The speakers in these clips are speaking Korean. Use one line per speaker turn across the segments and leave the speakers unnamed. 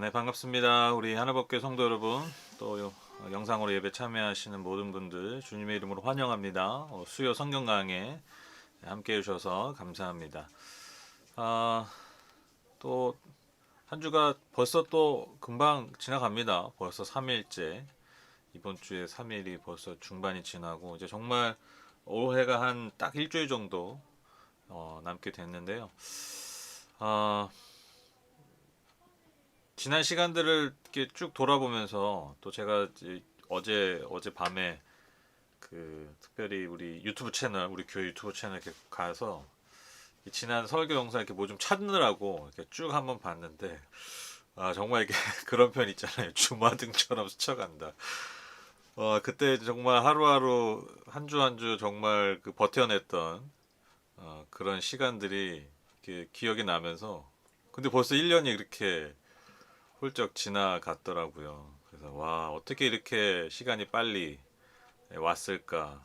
네, 반갑습니다. 우리 하나법계 성도 여러분, 또 영상으로 예배 참여하시는 모든 분들 주님의 이름으로 환영합니다. 수요 성경 강해 함께 해주셔서 감사합니다. 또 한 주가 벌써 또 금방 지나갑니다. 벌써 3일째. 이번 주에 3일이 벌써 중반이 지나고 이제 정말 올해가 한 딱 일주일 정도 남게 됐는데요. 지난 시간들을 이렇게 쭉 돌아보면서 또 제가 이제 어제 밤에 특별히 우리 유튜브 채널, 우리 교회 유튜브 채널 이렇게 가서 이 지난 설교 영상 이렇게 뭐 좀 찾느라고 이렇게 쭉 한번 봤는데, 정말 이게 그런 편 있잖아요. 주마등처럼 스쳐간다. 그때 정말 하루하루 한 주 한 주 정말 버텨냈던 그런 시간들이 이렇게 기억이 나면서, 근데 벌써 1년이 이렇게 훌쩍 지나갔더라고요. 그래서 와, 어떻게 이렇게 시간이 빨리 왔을까,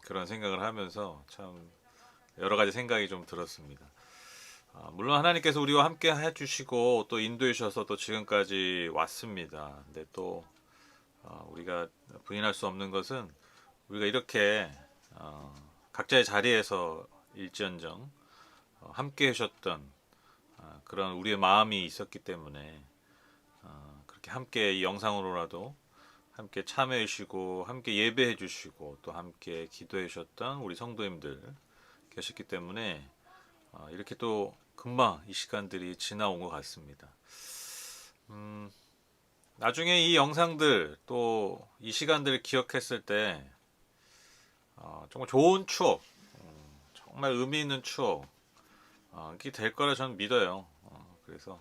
그런 생각을 하면서 참 여러 가지 생각이 좀 들었습니다. 물론 하나님께서 우리와 함께 해주시고 또 인도해 주셔서 또 지금까지 왔습니다. 근데 또 우리가 부인할 수 없는 것은 우리가 이렇게 각자의 자리에서 일지언정 함께 하셨던 그런 우리의 마음이 있었기 때문에 그렇게 함께 이 영상으로라도 함께 참여해 주시고 함께 예배해 주시고 또 함께 기도해 주셨던 우리 성도님들 계셨기 때문에 이렇게 또 금방 이 시간들이 지나온 것 같습니다. 나중에 이 영상들 또 이 시간들을 기억했을 때 정말 좋은 추억, 정말 의미 있는 추억 이게 될 거라 저는 믿어요. 그래서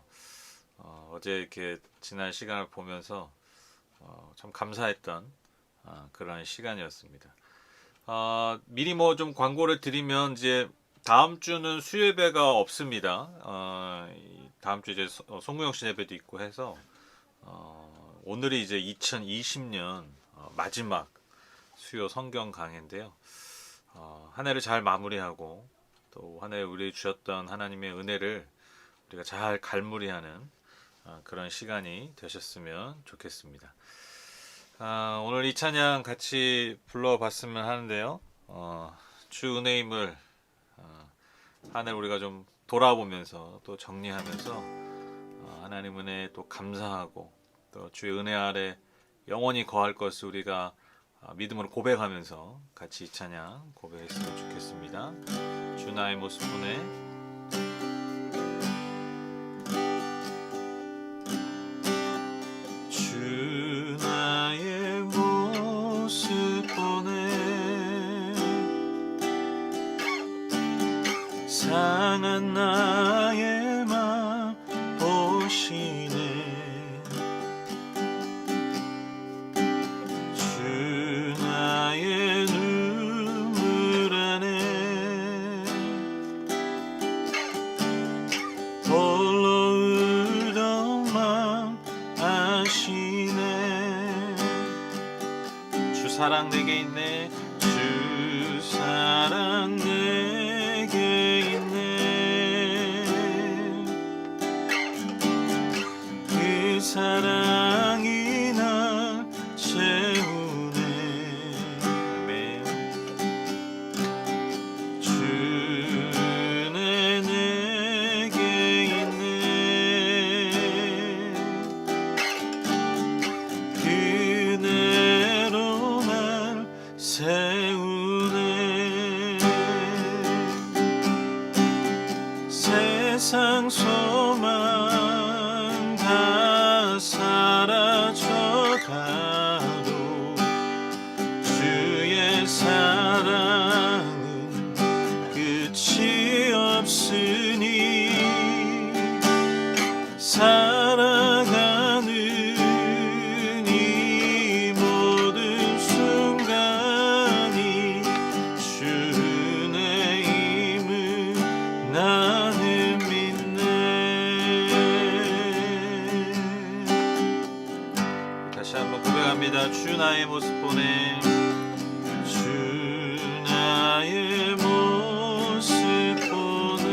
어제 이렇게 지난 시간을 보면서 참 감사했던 그런 시간이었습니다. 미리 뭐 좀 광고를 드리면 이제 다음 주는 수요예배가 없습니다. 다음 주 이제 송구영 씨 예배도 있고 해서 오늘이 이제 2020년 마지막 수요 성경 강해인데요. 한 해를 잘 마무리하고 또 한 해 우리 주셨던 하나님의 은혜를 우리가 잘 갈무리하는 그런 시간이 되셨으면 좋겠습니다. 오늘 이 찬양 같이 불러봤으면 하는데요. 주 은혜임을 한 해 우리가 좀 돌아보면서 또 정리하면서 하나님 은혜에 또 감사하고 또 주의 은혜 아래 영원히 거할 것을 우리가 믿음으로 고백하면서 같이 이 찬양 고백했으면 좋겠습니다. 주 나의 모습 보네. 주 나의 모습 보네. 상한 나의 맘 보시네. 주 나의 눈물 안에 홀로 울던 맘 아시네. 주 사랑 내게 있네. 주 사랑 내게 있네. 그 사랑이 날 채우네. 아멘. 주 은혜 내게 있네. 그대로 날 세우네. 세상 소망 다 사라져가도 주의 사랑은 끝이 없으니 살아가는 이 모든 순간이 주 은혜임을 나는 믿네. 다시 한번 고백합니다. 주 나의 모습 보네. 주 나의 모습 보네.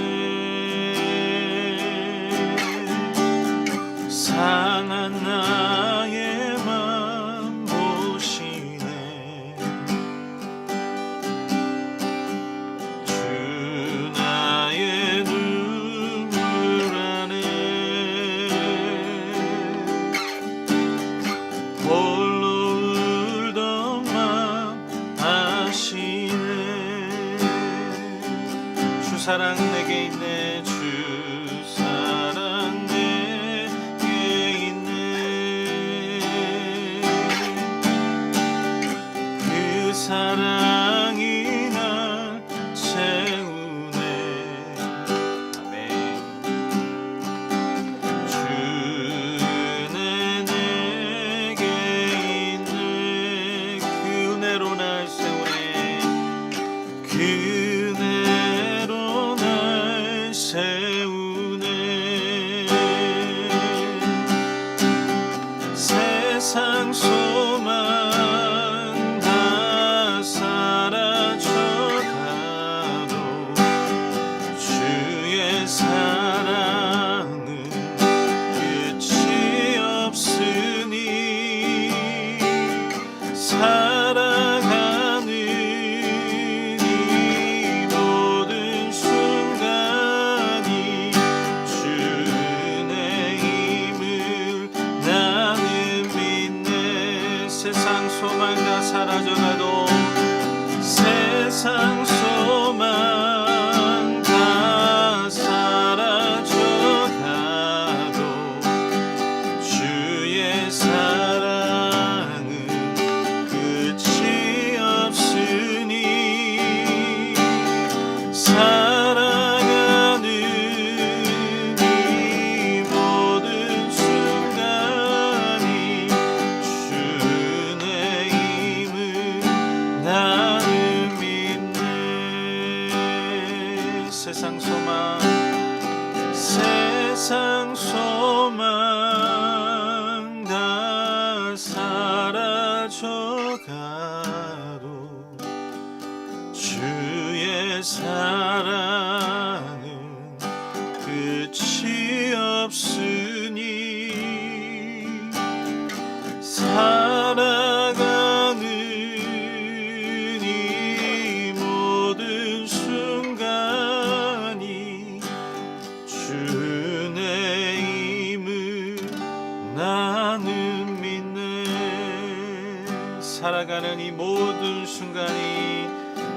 살아가는 이 모든 순간이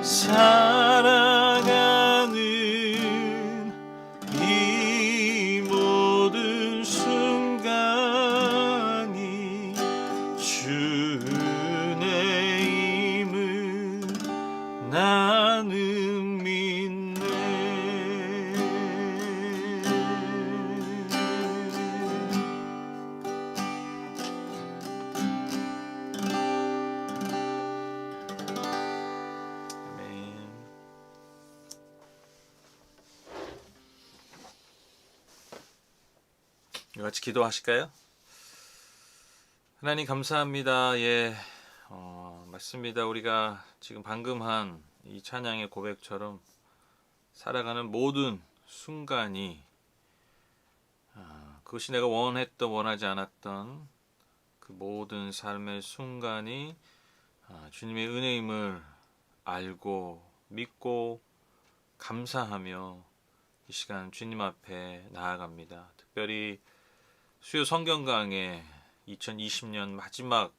살아가는 이 모든 순간이 주의 임을 나는 믿네. 같이 기도하실까요? 하나님 감사합니다. 예, 맞습니다. 우리가 지금 방금 한 이 찬양의 고백처럼 살아가는 모든 순간이 그것이 내가 원했던 원하지 않았던 그 모든 삶의 순간이 주님의 은혜임을 알고 믿고 감사하며 이 시간 주님 앞에 나아갑니다. 특별히 수요 성경 강해 2020년 마지막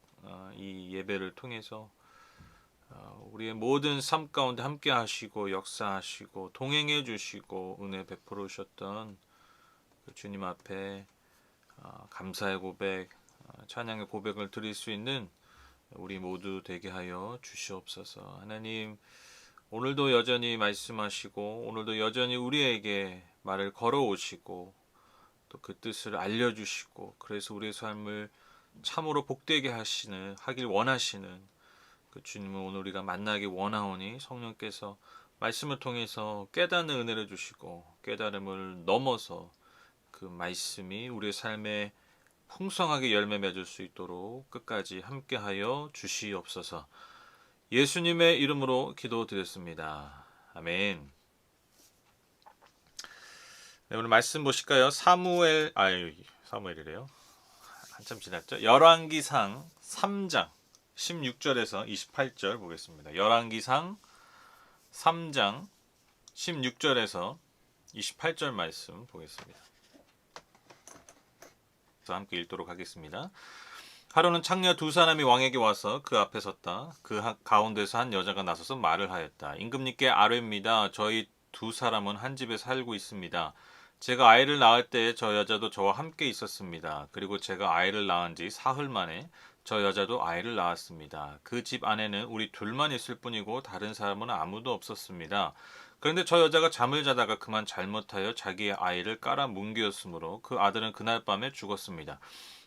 이 예배를 통해서 우리의 모든 삶 가운데 함께 하시고 역사하시고 동행해 주시고 은혜 베풀어 주셨던 그 주님 앞에 감사의 고백, 찬양의 고백을 드릴 수 있는 우리 모두 되게 하여 주시옵소서. 하나님, 오늘도 여전히 말씀하시고 오늘도 여전히 우리에게 말을 걸어오시고 또 그 뜻을 알려주시고 그래서 우리의 삶을 참으로 복되게 하길 원하시는 그 주님을 오늘 우리가 만나기 원하오니 성령께서 말씀을 통해서 깨닫는 은혜를 주시고 깨달음을 넘어서 그 말씀이 우리의 삶에 풍성하게 열매 맺을 수 있도록 끝까지 함께하여 주시옵소서. 예수님의 이름으로 기도드렸습니다. 아멘. 네, 오늘 말씀 보실까요? 사무엘이래요. 한참 지났죠. 열왕기상 3장 16절에서 28절 보겠습니다. 열왕기상 3장 16절에서 28절 말씀 보겠습니다. 함께 읽도록 하겠습니다. 하루는 창녀 두 사람이 왕에게 와서 그 앞에 섰다. 그 가운데서 한 여자가 나서서 말을 하였다. 임금님께 아뢰입니다. 저희 두 사람은 한 집에 살고 있습니다. 제가 아이를 낳을 때 저 여자도 저와 함께 있었습니다. 그리고 제가 아이를 낳은 지 사흘 만에 저 여자도 아이를 낳았습니다. 그 집 안에는 우리 둘만 있을 뿐이고 다른 사람은 아무도 없었습니다. 그런데 저 여자가 잠을 자다가 그만 잘못하여 자기의 아이를 깔아 뭉개었으므로 그 아들은 그날 밤에 죽었습니다.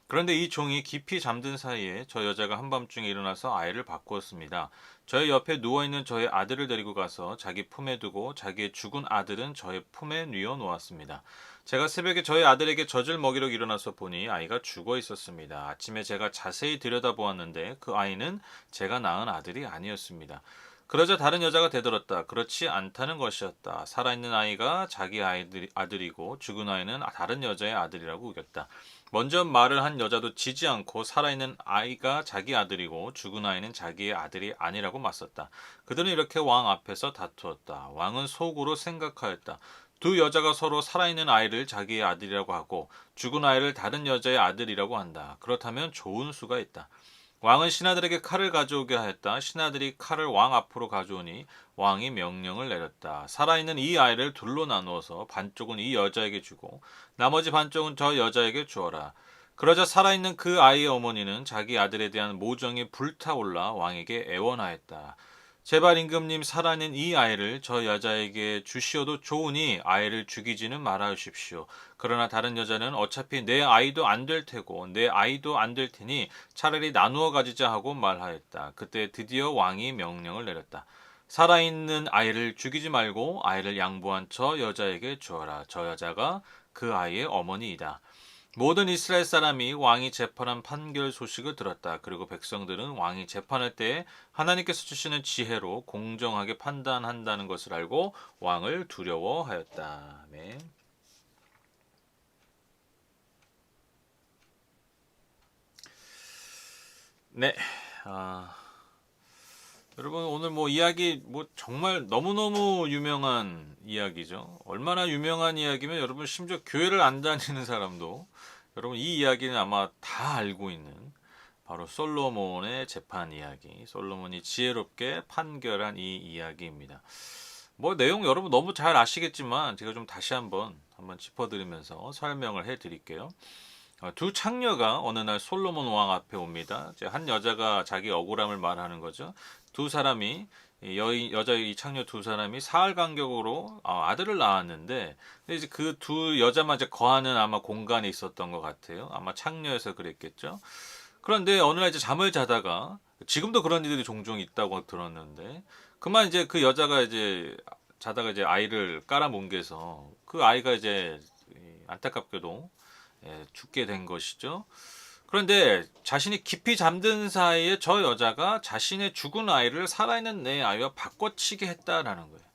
그런데 이 종이 깊이 잠든 사이에 저 여자가 한밤중에 일어나서 아이를 바꾸었습니다. 저의 옆에 누워있는 저의 아들을 데리고 가서 자기 품에 두고 자기의 죽은 아들은 저의 품에 뉘어 놓았습니다. 제가 새벽에 저희 아들에게 젖을 먹이러 일어나서 보니 아이가 죽어 있었습니다. 아침에 제가 자세히 들여다보았는데 그 아이는 제가 낳은 아들이 아니었습니다. 그러자 다른 여자가 대들었다. 그렇지 않다는 것이었다. 살아있는 아이가 자기 아들이고 죽은 아이는 다른 여자의 아들이라고 우겼다. 먼저 말을 한 여자도 지지 않고 살아있는 아이가 자기 아들이고 죽은 아이는 자기의 아들이 아니라고 맞섰다. 그들은 이렇게 왕 앞에서 다투었다. 왕은 속으로 생각하였다. 두 여자가 서로 살아있는 아이를 자기의 아들이라고 하고 죽은 아이를 다른 여자의 아들이라고 한다. 그렇다면 좋은 수가 있다. 왕은 신하들에게 칼을 가져오게 하였다. 신하들이 칼을 왕 앞으로 가져오니 왕이 명령을 내렸다. 살아있는 이 아이를 둘로 나누어서 반쪽은 이 여자에게 주고 나머지 반쪽은 저 여자에게 주어라. 그러자 살아있는 그 아이의 어머니는 자기 아들에 대한 모정이 불타올라 왕에게 애원하였다. 제발 임금님 살아있는 이 아이를 저 여자에게 주시어도 좋으니 아이를 죽이지는 말아주십시오. 그러나 다른 여자는 어차피 내 아이도 안 될 테고 내 아이도 안 될 테니 차라리 나누어 가지자 하고 말하였다. 그때 드디어 왕이 명령을 내렸다. 살아있는 아이를 죽이지 말고 아이를 양보한 저 여자에게 주어라. 저 여자가 그 아이의 어머니이다. 모든 이스라엘 사람이 왕이 재판한 판결 소식을 들었다. 그리고 백성들은 왕이 재판할 때 하나님께서 주시는 지혜로 공정하게 판단한다는 것을 알고 왕을 두려워하였다. 아멘. 네. 여러분 오늘 이야기 정말 너무너무 유명한 이야기죠. 얼마나 유명한 이야기면 여러분 심지어 교회를 안 다니는 사람도 여러분 이 이야기는 아마 다 알고 있는 바로 솔로몬의 재판 이야기, 솔로몬이 지혜롭게 판결한 이 이야기입니다. 뭐 내용 여러분 너무 잘 아시겠지만 제가 좀 다시 한번 짚어드리면서 설명을 해드릴게요. 두 창녀가 어느 날 솔로몬 왕 앞에 옵니다. 이제 한 여자가 자기 억울함을 말하는 거죠. 두 사람이 여자 이 창녀 두 사람이 사흘 간격으로 아들을 낳았는데, 근데 이제 그 두 여자만 이제 거하는 아마 공간에 있었던 것 같아요. 아마 창녀여서 그랬겠죠. 그런데 어느 날 이제 잠을 자다가, 지금도 그런 일들이 종종 있다고 들었는데, 그만 이제 그 여자가 이제 자다가 이제 아이를 깔아뭉개서 그 아이가 이제 안타깝게도 죽게 된 것이죠. 그런데 자신이 깊이 잠든 사이에 저 여자가 자신의 죽은 아이를 살아있는 내 아이와 바꿔치기 했다라는 거예요.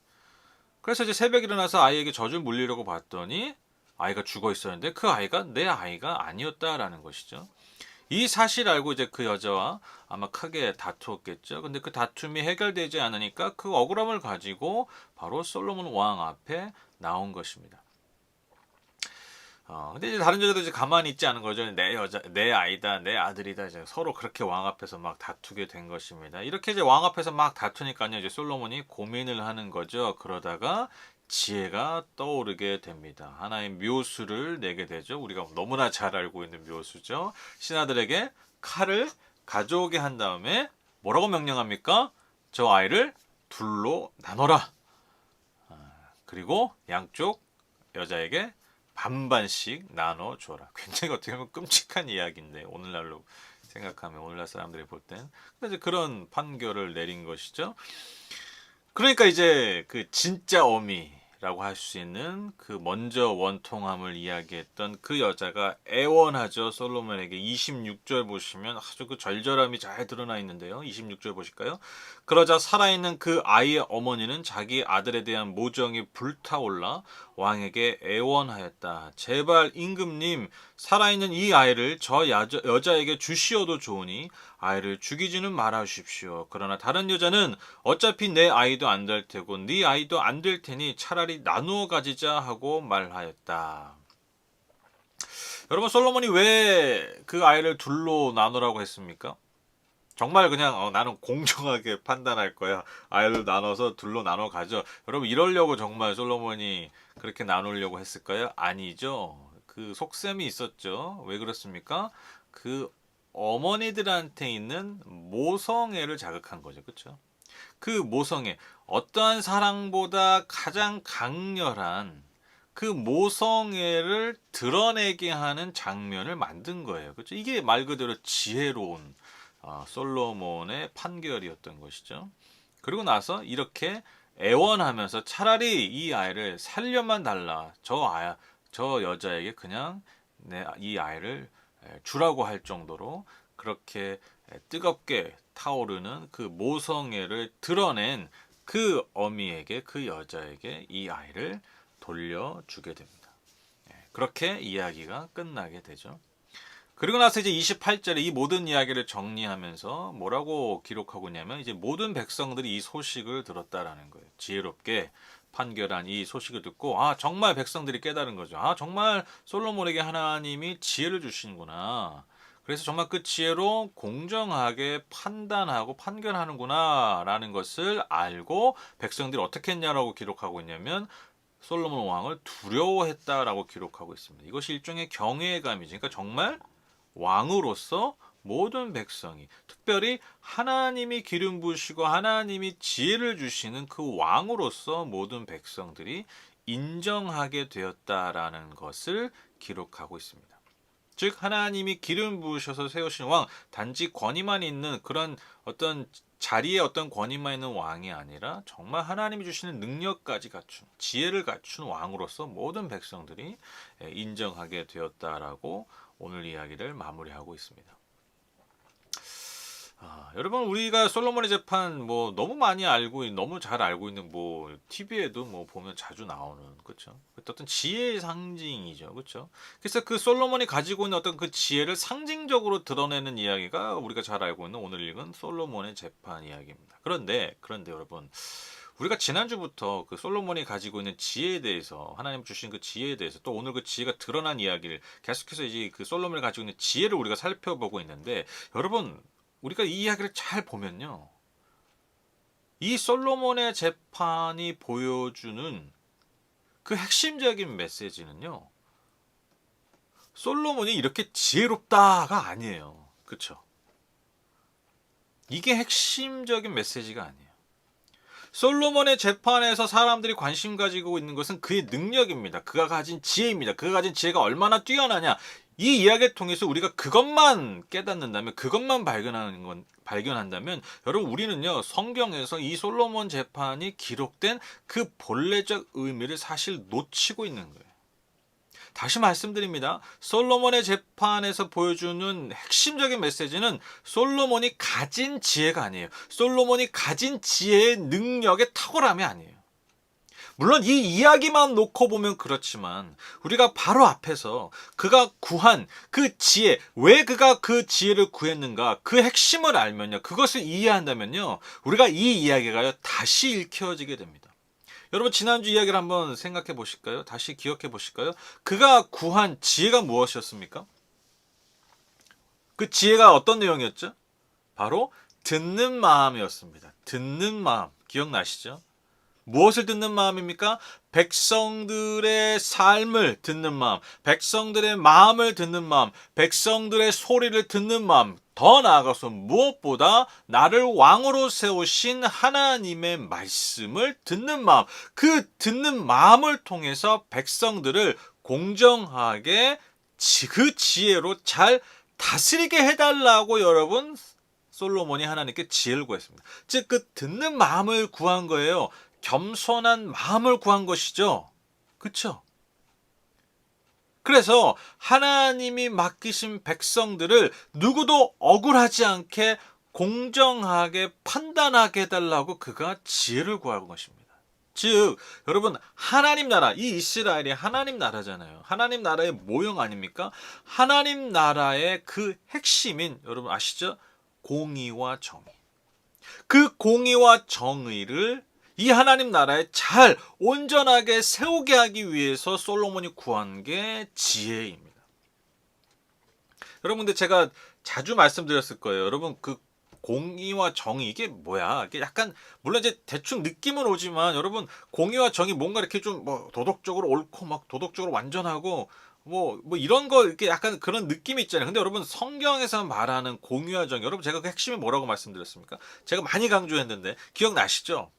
그래서 이제 새벽에 일어나서 아이에게 젖을 물리려고 봤더니 아이가 죽어 있었는데 그 아이가 내 아이가 아니었다라는 것이죠. 이 사실 알고 이제 그 여자와 아마 크게 다투었겠죠. 근데 그 다툼이 해결되지 않으니까 그 억울함을 가지고 바로 솔로몬 왕 앞에 나온 것입니다. 근데 이제 다른 여자도 이제 가만히 있지 않은 거죠. 내 여자, 내 아이다, 내 아들이다. 이제 서로 그렇게 왕 앞에서 막 다투게 된 것입니다. 이렇게 이제 왕 앞에서 막 다투니까요, 이제 솔로몬이 고민을 하는 거죠. 그러다가 지혜가 떠오르게 됩니다. 하나의 묘수를 내게 되죠. 우리가 너무나 잘 알고 있는 묘수죠. 신하들에게 칼을 가져오게 한 다음에 뭐라고 명령합니까? 저 아이를 둘로 나눠라. 그리고 양쪽 여자에게 반반씩 나눠줘라. 굉장히 어떻게 보면 끔찍한 이야기인데, 오늘날로 생각하면, 오늘날 사람들이 볼 땐. 그래서 그런 판결을 내린 것이죠. 그러니까 이제 그 진짜 어미라고 할 수 있는 그 먼저 원통함을 이야기했던 그 여자가 애원하죠. 솔로몬에게. 26절 보시면 아주 그 절절함이 잘 드러나 있는데요. 26절 보실까요? 그러자 살아있는 그 아이의 어머니는 자기 아들에 대한 모정이 불타올라 왕에게 애원하였다. 제발 임금님, 살아있는 이 아이를 저 여자에게 주시어도 좋으니 아이를 죽이지는 말아 주십시오. 그러나 다른 여자는 어차피 내 아이도 안 될 테고 네 아이도 안 될 테니 차라리 나누어 가지자 하고 말하였다. 여러분, 솔로몬이 왜 그 아이를 둘로 나누라고 했습니까? 정말 그냥 나는 공정하게 판단할 거야. 아이를 나눠서 둘로 나눠 가죠. 여러분, 이러려고 정말 솔로몬이 그렇게 나누려고 했을까요? 아니죠. 그 속셈이 있었죠. 왜 그렇습니까? 그 어머니들한테 있는 모성애를 자극한 거죠. 그렇죠? 그 모성애, 어떠한 사랑보다 가장 강렬한 그 모성애를 드러내게 하는 장면을 만든 거예요. 그렇죠? 이게 말 그대로 지혜로운 솔로몬의 판결이었던 것이죠. 그리고 나서 이렇게 애원하면서 차라리 이 아이를 살려만 달라. 저 여자에게 그냥 이 아이를 주라고 할 정도로 그렇게 뜨겁게 타오르는 그 모성애를 드러낸 그 어미에게, 그 여자에게 이 아이를 돌려주게 됩니다. 그렇게 이야기가 끝나게 되죠. 그리고 나서 이제 28절에 이 모든 이야기를 정리하면서 뭐라고 기록하고 있냐면, 이제 모든 백성들이 이 소식을 들었다라는 거예요. 지혜롭게 판결한 이 소식을 듣고 정말 백성들이 깨달은 거죠. 정말 솔로몬에게 하나님이 지혜를 주시는구나. 그래서 정말 그 지혜로 공정하게 판단하고 판결하는구나 라는 것을 알고 백성들이 어떻게 했냐라고 기록하고 있냐면, 솔로몬 왕을 두려워했다라고 기록하고 있습니다. 이것이 일종의 경외감이죠. 그러니까 정말 왕으로서 모든 백성이, 특별히 하나님이 기름 부으시고 하나님이 지혜를 주시는 그 왕으로서 모든 백성들이 인정하게 되었다라는 것을 기록하고 있습니다. 즉 하나님이 기름 부으셔서 세우신 왕, 단지 권위만 있는 그런 어떤 자리에 어떤 권위만 있는 왕이 아니라 정말 하나님이 주시는 능력까지 갖춘, 지혜를 갖춘 왕으로서 모든 백성들이 인정하게 되었다라고 오늘 이야기를 마무리하고 있습니다. 여러분, 우리가 솔로몬의 재판 뭐 너무 많이 알고 너무 잘 알고 있는 뭐 TV에도 뭐 보면 자주 나오는, 그렇죠? 어떤 지혜의 상징이죠, 그렇죠? 그래서 그 솔로몬이 가지고 있는 어떤 그 지혜를 상징적으로 드러내는 이야기가 우리가 잘 알고 있는 오늘 읽은 솔로몬의 재판 이야기입니다. 그런데 여러분, 우리가 지난주부터 그 솔로몬이 가지고 있는 지혜에 대해서, 하나님 주신 그 지혜에 대해서, 또 오늘 그 지혜가 드러난 이야기를 계속해서 이제 그 솔로몬이 가지고 있는 지혜를 우리가 살펴보고 있는데, 여러분 우리가 이 이야기를 잘 보면요, 이 솔로몬의 재판이 보여주는 그 핵심적인 메시지는요, 솔로몬이 이렇게 지혜롭다가 아니에요. 그쵸? 이게 핵심적인 메시지가 아니에요. 솔로몬의 재판에서 사람들이 관심 가지고 있는 것은 그의 능력입니다. 그가 가진 지혜입니다. 그가 가진 지혜가 얼마나 뛰어나냐. 이 이야기를 통해서 우리가 그것만 깨닫는다면, 그것만 발견한다면, 여러분 우리는요, 성경에서 이 솔로몬 재판이 기록된 그 본래적 의미를 사실 놓치고 있는 거예요. 다시 말씀드립니다. 솔로몬의 재판에서 보여주는 핵심적인 메시지는 솔로몬이 가진 지혜가 아니에요. 솔로몬이 가진 지혜의 능력의 탁월함이 아니에요. 물론 이 이야기만 놓고 보면 그렇지만, 우리가 바로 앞에서 그가 구한 그 지혜, 왜 그가 그 지혜를 구했는가, 그 핵심을 알면요, 그것을 이해한다면요, 우리가 이 이야기가 다시 읽혀지게 됩니다. 여러분 지난주 이야기를 한번 생각해 보실까요? 다시 기억해 보실까요? 그가 구한 지혜가 무엇이었습니까? 그 지혜가 어떤 내용이었죠? 바로 듣는 마음이었습니다. 듣는 마음. 기억나시죠? 무엇을 듣는 마음입니까? 백성들의 삶을 듣는 마음, 백성들의 마음을 듣는 마음, 백성들의 소리를 듣는 마음, 더 나아가서 무엇보다 나를 왕으로 세우신 하나님의 말씀을 듣는 마음, 그 듣는 마음을 통해서 백성들을 공정하게 그 지혜로 잘 다스리게 해달라고 여러분 솔로몬이 하나님께 지혜를 구했습니다. 즉 그 듣는 마음을 구한 거예요. 겸손한 마음을 구한 것이죠. 그렇죠? 그래서 하나님이 맡기신 백성들을 누구도 억울하지 않게 공정하게 판단하게 해달라고 그가 지혜를 구한 것입니다. 즉 여러분 하나님 나라, 이 이스라엘이 하나님 나라잖아요. 하나님 나라의 모형 아닙니까? 하나님 나라의 그 핵심인, 여러분 아시죠? 공의와 정의. 그 공의와 정의를 이 하나님 나라에 잘 온전하게 세우게 하기 위해서 솔로몬이 구한 게 지혜입니다. 여러분 근데 제가 자주 말씀드렸을 거예요. 여러분 그 공의와 정의 이게 뭐야? 이게 약간 물론 이제 대충 느낌은 오지만, 여러분 공의와 정의 뭔가 이렇게 좀 뭐 도덕적으로 옳고 막 도덕적으로 완전하고 뭐 이런 거 이렇게 약간 그런 느낌이 있잖아요. 근데 여러분 성경에서 말하는 공의와 정의, 여러분 제가 그 핵심이 뭐라고 말씀드렸습니까? 제가 많이 강조했는데 기억나시죠?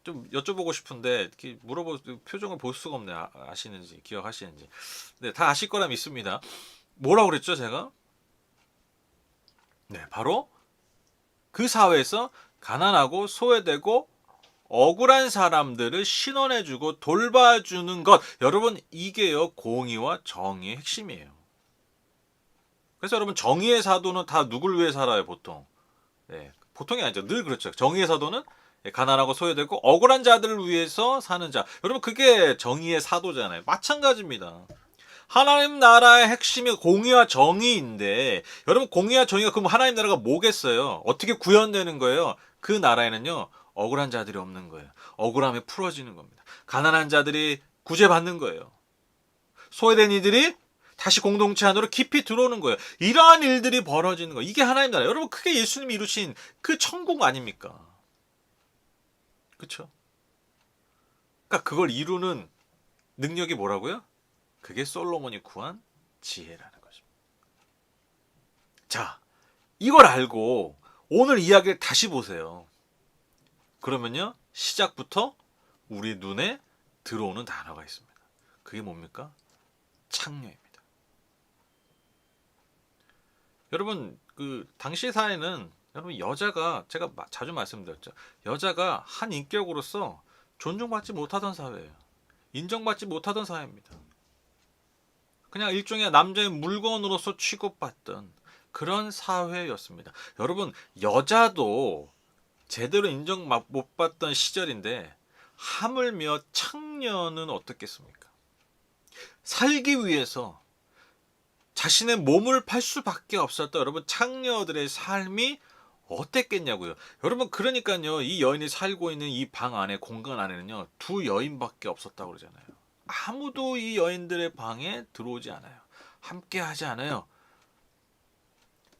좀 여쭤보고 싶은데 이렇게 표정을 볼 수가 없네. 아시는지 기억하시는지. 네, 다 아실 거라 믿습니다. 뭐라고 그랬죠, 제가? 네, 바로 그 사회에서 가난하고 소외되고 억울한 사람들을 신원해주고 돌봐주는 것, 여러분 이게요 공의와 정의의 핵심이에요. 그래서 여러분 정의의 사도는 다 누굴 위해 살아요, 보통? 네, 보통이 아니죠. 늘 그렇죠. 정의의 사도는 가난하고 소외되고 억울한 자들을 위해서 사는 자. 여러분 그게 정의의 사도잖아요. 마찬가지입니다. 하나님 나라의 핵심이 공의와 정의인데, 여러분 공의와 정의가 그럼 하나님 나라가 뭐겠어요? 어떻게 구현되는 거예요? 그 나라에는요 억울한 자들이 없는 거예요. 억울함이 풀어지는 겁니다. 가난한 자들이 구제받는 거예요. 소외된 이들이 다시 공동체 안으로 깊이 들어오는 거예요. 이러한 일들이 벌어지는 거예요. 이게 하나님 나라. 여러분 그게 예수님이 이루신 그 천국 아닙니까? 그렇죠? 그러니까 그걸 이루는 능력이 뭐라고요? 그게 솔로몬이 구한 지혜라는 것입니다. 자, 이걸 알고 오늘 이야기를 다시 보세요. 그러면요, 시작부터 우리 눈에 들어오는 단어가 있습니다. 그게 뭡니까? 창녀입니다. 여러분, 그 당시 사회는 여러분 여자가, 제가 자주 말씀드렸죠. 여자가 한 인격으로서 존중받지 못하던 사회예요. 인정받지 못하던 사회입니다. 그냥 일종의 남자의 물건으로서 취급받던 그런 사회였습니다. 여러분 여자도 제대로 인정 못 받던 시절인데 하물며 창녀는 어떻겠습니까? 살기 위해서 자신의 몸을 팔 수밖에 없었던 여러분 창녀들의 삶이 어땠겠냐고요. 여러분 그러니까요. 이 여인이 살고 있는 이 방 안에 공간 안에는요. 두 여인밖에 없었다고 그러잖아요. 아무도 이 여인들의 방에 들어오지 않아요. 함께 하지 않아요.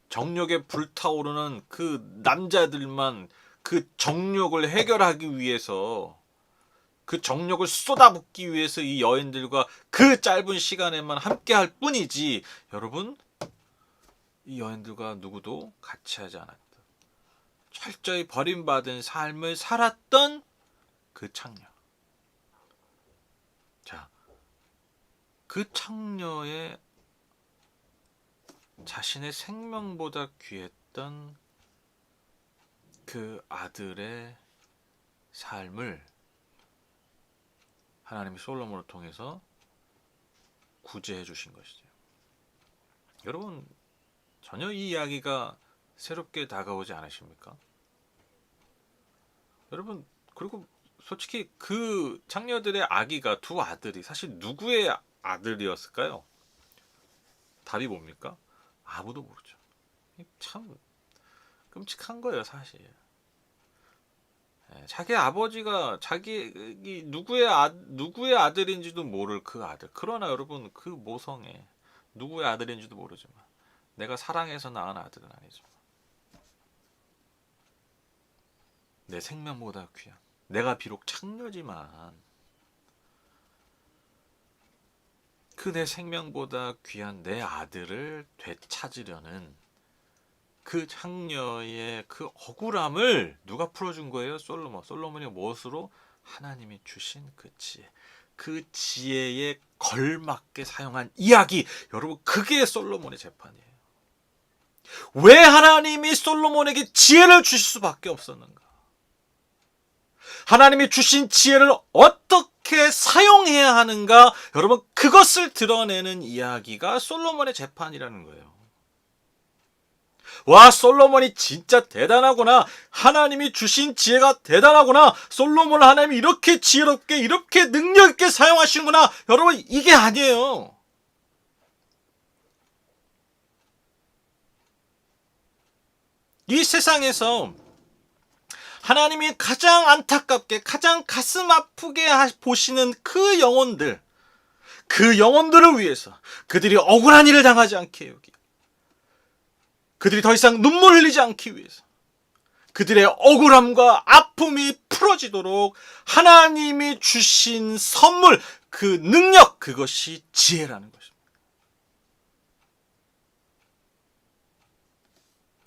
정욕에 불타오르는 그 남자들만 그 정욕을 해결하기 위해서 그 정욕을 쏟아붓기 위해서 이 여인들과 그 짧은 시간에만 함께 할 뿐이지 여러분 이 여인들과 누구도 같이 하지 않았다. 철저히 버림받은 삶을 살았던 그 창녀. 자, 그 창녀의 자신의 생명보다 귀했던 그 아들의 삶을 하나님이 솔로몬을 통해서 구제해 주신 것이죠. 여러분 전혀 이 이야기가 새롭게 다가오지 않으십니까? 여러분 그리고 솔직히 그 창녀들의 아기가 두 아들이 사실 누구의 아들이었을까요? 답이 뭡니까? 아무도 모르죠. 참 끔찍한 거예요, 사실. 자기 아버지가 자기 누구의 아들인지도 모를 그 아들. 그러나 여러분 그 모성애 누구의 아들인지도 모르지만 내가 사랑해서 낳은 아들은 아니지만 내 생명보다 귀한. 내가 비록 창녀지만 그 내 생명보다 귀한 내 아들을 되찾으려는 그 창녀의 그 억울함을 누가 풀어준 거예요? 솔로몬. 솔로몬이 무엇으로? 하나님이 주신 그 지혜. 그 지혜에 걸맞게 사용한 이야기. 여러분 그게 솔로몬의 재판이에요. 왜 하나님이 솔로몬에게 지혜를 주실 수밖에 없었는가? 하나님이 주신 지혜를 어떻게 사용해야 하는가? 여러분 그것을 드러내는 이야기가 솔로몬의 재판이라는 거예요. 와, 솔로몬이 진짜 대단하구나. 하나님이 주신 지혜가 대단하구나. 솔로몬을 하나님이 이렇게 지혜롭게 이렇게 능력 있게 사용하시는구나. 여러분 이게 아니에요. 이 세상에서 하나님이 가장 안타깝게 가장 가슴 아프게 보시는 그 영혼들을 위해서 그들이 억울한 일을 당하지 않게 여기 그들이 더 이상 눈물 흘리지 않기 위해서 그들의 억울함과 아픔이 풀어지도록 하나님이 주신 선물 그 능력 그것이 지혜라는 것입니다.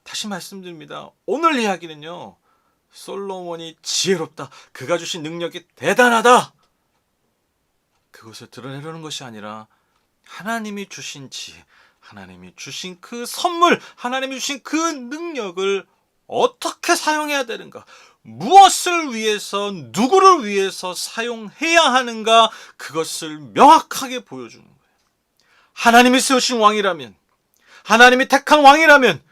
다시 말씀드립니다. 오늘 이야기는요. 솔로몬이 지혜롭다. 그가 주신 능력이 대단하다. 그것을 드러내려는 것이 아니라 하나님이 주신 지혜, 하나님이 주신 그 선물, 하나님이 주신 그 능력을 어떻게 사용해야 되는가? 무엇을 위해서, 누구를 위해서 사용해야 하는가? 그것을 명확하게 보여주는 거예요. 하나님이 세우신 왕이라면, 하나님이 택한 왕이라면,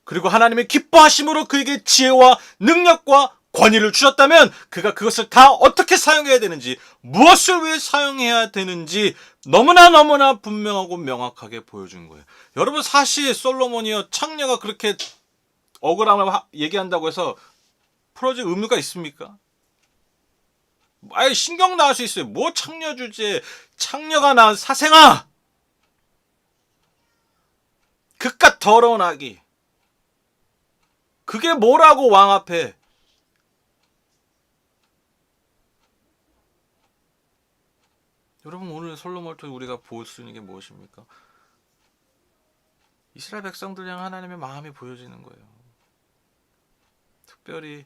그리고 하나님의 기뻐하심으로 그에게 지혜와 능력과 권위를 주셨다면 그가 그것을 다 어떻게 사용해야 되는지 무엇을 위해 사용해야 되는지 너무나 분명하고 명확하게 보여준 거예요. 여러분 사실 솔로몬이요 창녀가 그렇게 억울함을 얘기한다고 해서 풀어질 의무가 있습니까? 아예 신경 나을 수 있어요. 뭐 창녀 주제에 창녀가 낳은 사생아 그깟 더러운 아기 그게 뭐라고 왕 앞에. 여러분 오늘 솔로몬을 통해 우리가 볼 수 있는 게 무엇입니까? 이스라엘 백성들 향한 하나님의 마음이 보여지는 거예요. 특별히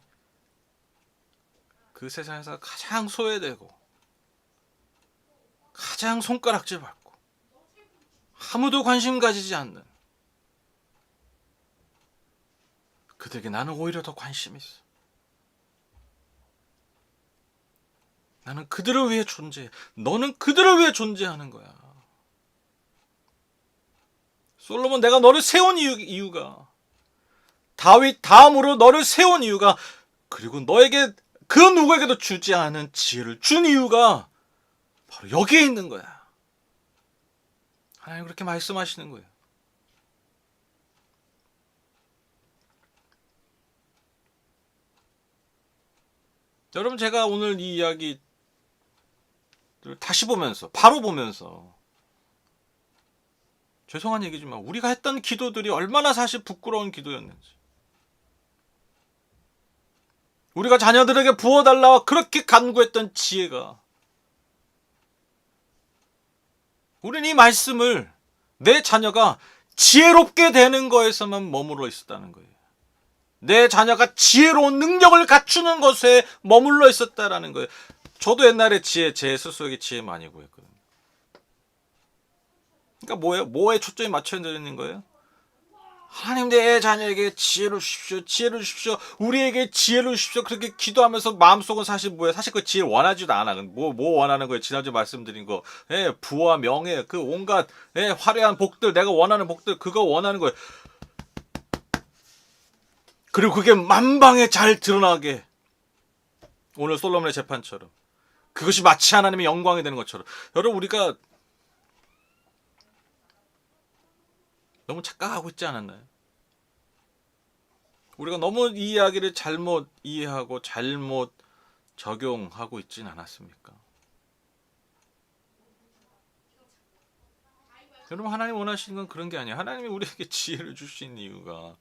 그 세상에서 가장 소외되고 가장 손가락질 받고 아무도 관심 가지지 않는 그들에게 나는 오히려 더 관심이 있어. 나는 그들을 위해 존재해. 너는 그들을 위해 존재하는 거야. 솔로몬 내가 너를 세운 이유가 다윗 다음으로 너를 세운 이유가 그리고 너에게 그 누구에게도 주지 않은 지혜를 준 이유가 바로 여기에 있는 거야. 하나님 그렇게 말씀하시는 거예요. 여러분, 제가 오늘 이 이야기 다시 보면서, 바로 보면서, 죄송한 얘기지만 우리가 했던 기도들이 얼마나 사실 부끄러운 기도였는지, 우리가 자녀들에게 부어달라 그렇게 간구했던 지혜가, 우리는 이 말씀을 내 자녀가 지혜롭게 되는 거에서만 머물러 있었다는 거예요. 내 자녀가 지혜로운 능력을 갖추는 것에 머물러 있었다라는 거예요. 저도 옛날에 제 스스로에게 지혜 많이 구했거든요. 그러니까 뭐예요? 뭐에 초점이 맞춰져 있는 거예요? 하나님, 내 자녀에게 지혜를 주십시오. 지혜를 주십시오. 우리에게 지혜를 주십시오. 그렇게 기도하면서 마음속은 사실 뭐예요? 사실 그 지혜를 원하지도 않아. 뭐 원하는 거예요? 지난주에 말씀드린 거. 예, 부와 명예, 그 온갖, 예, 화려한 복들, 내가 원하는 복들, 그거 원하는 거예요. 그리고 그게 만방에 잘 드러나게. 오늘 솔로몬의 재판처럼. 그것이 마치 하나님의 영광이 되는 것처럼. 여러분, 우리가 너무 착각하고 있지 않았나요? 우리가 너무 이 이야기를 잘못 이해하고 잘못 적용하고 있진 않았습니까? 여러분, 하나님 원하시는 건 그런 게 아니에요. 하나님이 우리에게 지혜를 주신 이유가,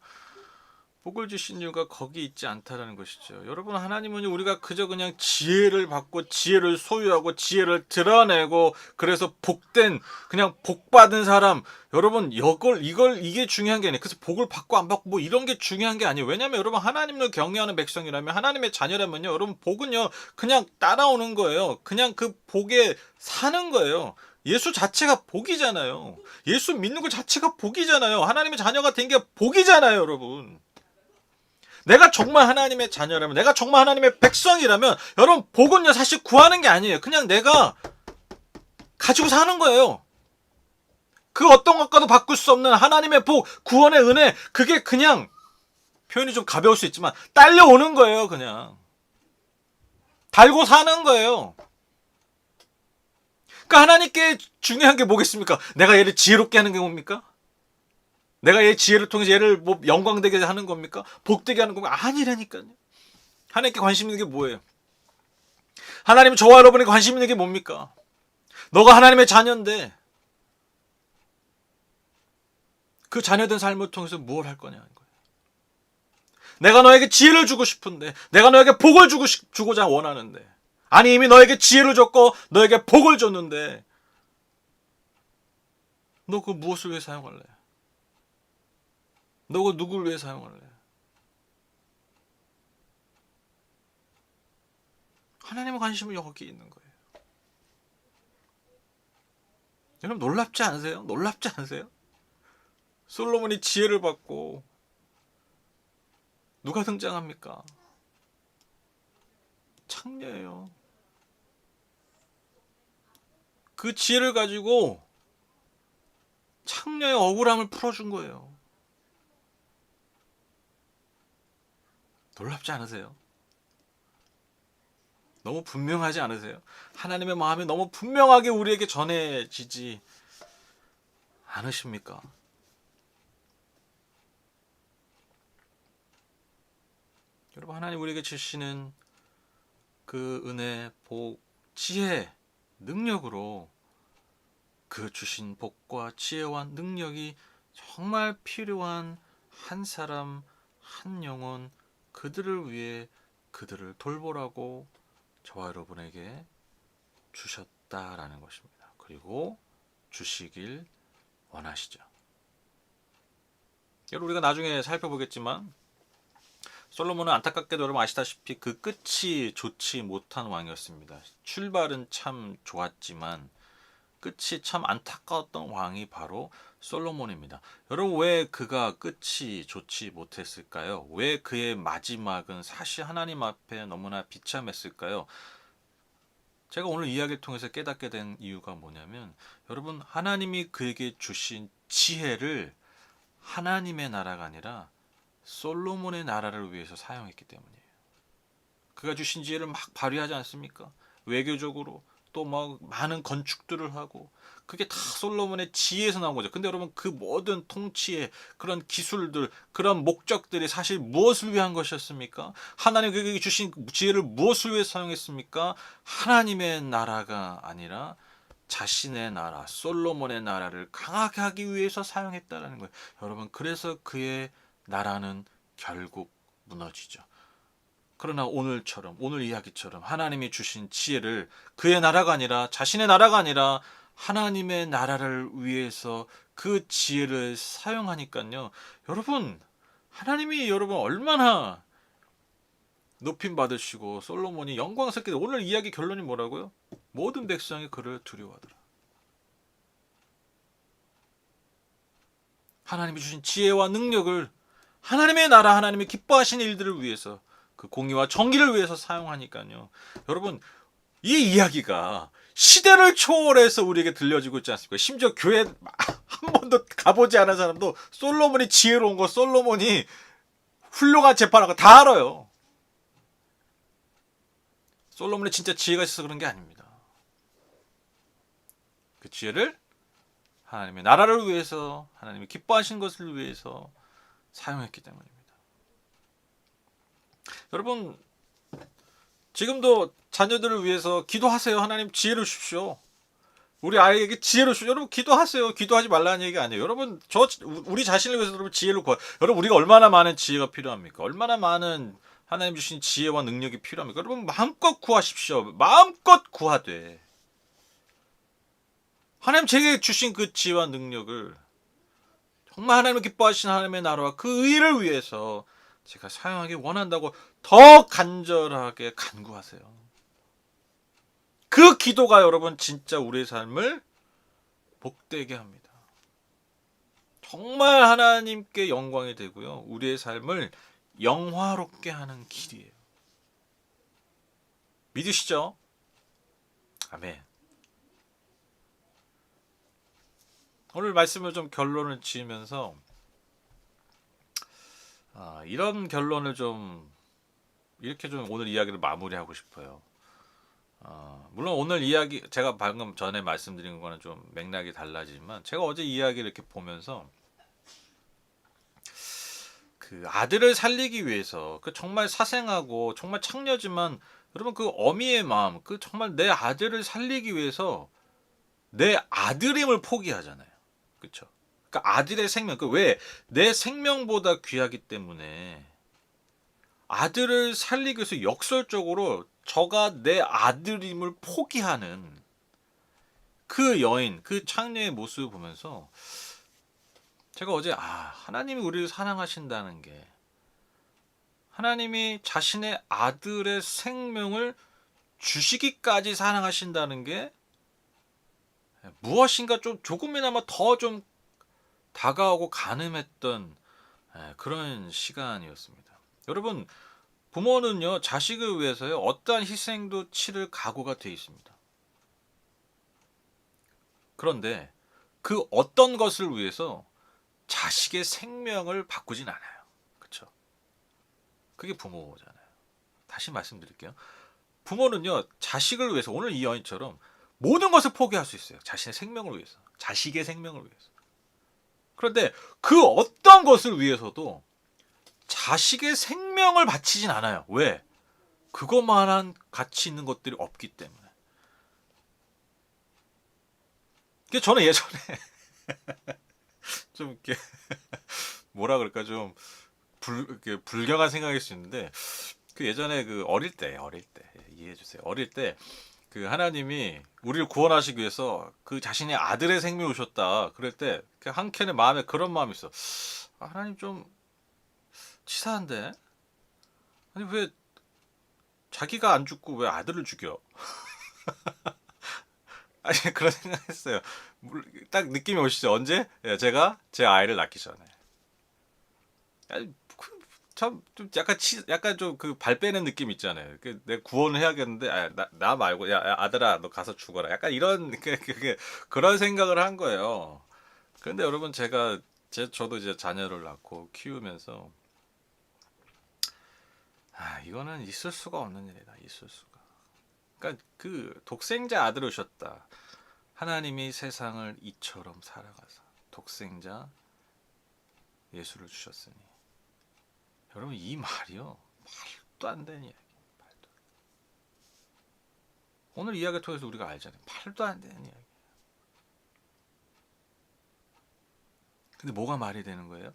복을 주신 이유가 거기 있지 않다라는 것이죠. 여러분, 하나님은 우리가 그저 그냥 지혜를 받고 지혜를 소유하고 지혜를 드러내고 그래서 복된, 그냥 복받은 사람, 여러분, 이게 중요한 게 아니에요. 그래서 복을 받고 안 받고 뭐 이런 게 중요한 게 아니에요. 왜냐면 여러분, 하나님을 경외하는 백성이라면, 하나님의 자녀라면요, 여러분, 복은요 그냥 따라오는 거예요. 그냥 그 복에 사는 거예요. 예수 자체가 복이잖아요. 예수 믿는 것 자체가 복이잖아요. 하나님의 자녀가 된 게 복이잖아요, 여러분. 내가 정말 하나님의 자녀라면, 내가 정말 하나님의 백성이라면, 여러분, 복은요 사실 구하는 게 아니에요. 그냥 내가 가지고 사는 거예요. 그 어떤 것과도 바꿀 수 없는 하나님의 복, 구원의 은혜, 그게 그냥, 표현이 좀 가벼울 수 있지만 딸려오는 거예요. 그냥 달고 사는 거예요. 그러니까 하나님께 중요한 게 뭐겠습니까? 내가 얘를 지혜롭게 하는 게 뭡니까? 내가 얘 지혜를 통해서 얘를 뭐 영광되게 하는 겁니까? 복되게 하는 겁니까? 아니라니까요. 하나님께 관심 있는 게 뭐예요? 하나님은 저와 여러분에게 관심 있는 게 뭡니까? 너가 하나님의 자녀인데 그 자녀된 삶을 통해서 무엇을 할 거냐는 거예요. 내가 너에게 지혜를 주고 싶은데, 내가 너에게 복을 주고자 원하는데, 아니 이미 너에게 지혜를 줬고 너에게 복을 줬는데 너 그 무엇을 위해 사용할래? 너 그 누구를 위해 사용할래? 하나님의 관심은 여기 있는 거예요. 여러분, 놀랍지 않으세요? 놀랍지 않으세요? 솔로몬이 지혜를 받고 누가 등장합니까? 창녀예요. 그 지혜를 가지고 창녀의 억울함을 풀어준 거예요. 놀랍지 않으세요? 너무 분명하지 않으세요? 하나님의 마음이 너무 분명하게 우리에게 전해지지 않으십니까? 여러분, 하나님 우리에게 주시는 그 은혜, 복, 지혜, 능력으로 그 주신 복과 지혜와 능력이 정말 필요한 한 사람, 한 영혼, 그들을 위해 그들을 돌보라고 저와 여러분에게 주셨다라는 것입니다. 그리고 주시길 원하시죠. 여러분, 우리가 나중에 살펴보겠지만 솔로몬은 안타깝게도 여러분 아시다시피 그 끝이 좋지 못한 왕이었습니다. 출발은 참 좋았지만 끝이 참 안타까웠던 왕이 바로 솔로몬입니다. 여러분, 왜 그가 끝이 좋지 못했을까요? 왜 그의 마지막은 사실 하나님 앞에 너무나 비참했을까요? 제가 오늘 이야기를 통해서 깨닫게 된 이유가 뭐냐면, 여러분, 하나님이 그에게 주신 지혜를 하나님의 나라가 아니라 솔로몬의 나라를 위해서 사용했기 때문이에요. 그가 주신 지혜를 막 발휘하지 않습니까? 외교적으로, 또 막 많은 건축들을 하고 그게 다 솔로몬의 지혜에서 나온 거죠. 근데 여러분 그 모든 통치의 그런 기술들 그런 목적들이 사실 무엇을 위한 것이었습니까? 하나님 그에게 주신 지혜를 무엇을 위해 사용했습니까? 하나님의 나라가 아니라 자신의 나라 솔로몬의 나라를 강하게 하기 위해서 사용했다라는 거예요. 여러분 그래서 그의 나라는 결국 무너지죠. 그러나 오늘처럼 오늘 이야기처럼 하나님이 주신 지혜를 그의 나라가 아니라 자신의 나라가 아니라 하나님의 나라를 위해서 그 지혜를 사용하니까요. 여러분 하나님이 여러분 얼마나 높임 받으시고 솔로몬이 영광스럽게 오늘 이야기 결론이 뭐라고요? 모든 백성이 그를 두려워하더라. 하나님이 주신 지혜와 능력을 하나님의 나라 하나님이 기뻐하시는 일들을 위해서 그 공의와 정의를 위해서 사용하니까요. 여러분 이 이야기가 시대를 초월해서 우리에게 들려지고 있지 않습니까? 심지어 교회 한 번도 가보지 않은 사람도 솔로몬이 지혜로운 거 솔로몬이 훌륭한 재판한 거 다 알아요. 솔로몬이 진짜 지혜가 있어서 그런 게 아닙니다. 그 지혜를 하나님의 나라를 위해서 하나님이 기뻐하신 것을 위해서 사용했기 때문입니다. 여러분 지금도 자녀들을 위해서 기도하세요. 하나님 지혜를 주십시오. 우리 아이에게 지혜를 주십시오. 여러분 기도하세요. 기도하지 말라는 얘기가 아니에요. 여러분 우리 자신을 위해서 여러분 지혜를 구하. 여러분 우리가 얼마나 많은 지혜가 필요합니까? 얼마나 많은 하나님 주신 지혜와 능력이 필요합니까? 여러분 마음껏 구하십시오. 마음껏 구하되 하나님 제게 주신 그 지혜와 능력을 정말 하나님을 기뻐하시는 하나님의 나라와 그 의를 위해서 제가 사용하기 원한다고 더 간절하게 간구하세요. 그 기도가 여러분 진짜 우리의 삶을 복되게 합니다. 정말 하나님께 영광이 되고요. 우리의 삶을 영화롭게 하는 길이에요. 믿으시죠? 아멘. 오늘 말씀을 좀 결론을 지으면서 이런 결론을 좀 이렇게 좀 오늘 이야기를 마무리하고 싶어요. 물론 오늘 이야기 제가 방금 전에 말씀드린 거는 좀 맥락이 달라지지만 제가 어제 이야기를 이렇게 보면서 그 아들을 살리기 위해서 그 정말 사생하고 정말 창녀지만 여러분 그 어미의 마음 그 정말 내 아들을 살리기 위해서 내 아들임을 포기하잖아요. 그렇죠? 그러니까 아들의 생명 그 왜 내 생명보다 귀하기 때문에 아들을 살리기 위해서 역설적으로 저가 내 아들임을 포기하는 그 여인, 그 창녀의 모습을 보면서 제가 어제 하나님이 우리를 사랑하신다는 게 하나님이 자신의 아들의 생명을 주시기까지 사랑하신다는 게 무엇인가 좀 조금이나마 더 좀 다가오고 가늠했던 그런 시간이었습니다. 여러분 부모는요 자식을 위해서요 어떠한 희생도 치를 각오가 되어 있습니다. 그런데 그 어떤 것을 위해서 자식의 생명을 바꾸진 않아요. 그렇죠? 그게 부모잖아요. 다시 말씀드릴게요. 부모는요 자식을 위해서 오늘 이 여인처럼 모든 것을 포기할 수 있어요. 자신의 생명을 위해서, 자식의 생명을 위해서. 그런데 그 어떤 것을 위해서도 자식의 생명을 바치진 않아요. 왜? 그것만한 가치 있는 것들이 없기 때문에. 저는 예전에 좀 이렇게 뭐라 그럴까 좀 불경한 생각일 수 있는데 그 예전에 그 어릴 때 이해해 주세요. 어릴 때 그 하나님이 우리를 구원하시기 위해서 그 자신의 아들의 생명을 주셨다. 그럴 때 한켠에 마음에 그런 마음이 있어. 하나님 좀 치사한데? 아니 왜 자기가 안 죽고 왜 아들을 죽여? 아니 그런 생각했어요. 딱 느낌이 오시죠? 언제? 제가 제 아이를 낳기 전에. 참 좀 약간 좀 그 발 빼는 느낌 있잖아요. 내 구원을 해야겠는데 나 말고 야 아들아 너 가서 죽어라. 약간 이런 그런 생각을 한 거예요. 그런데 여러분 저도 이제 자녀를 낳고 키우면서 이거는 있을 수가 없는 일이다. 있을 수가. 그러니까 그 독생자 아들을 오셨다. 하나님이 세상을 이처럼 살아가서 독생자 예수를 주셨으니. 여러분 이 말이요 말도 안 되는 이야기. 말도. 오늘 이야기 통해서 우리가 알잖아요. 말도 안 되는 이야기. 근데 뭐가 말이 되는 거예요?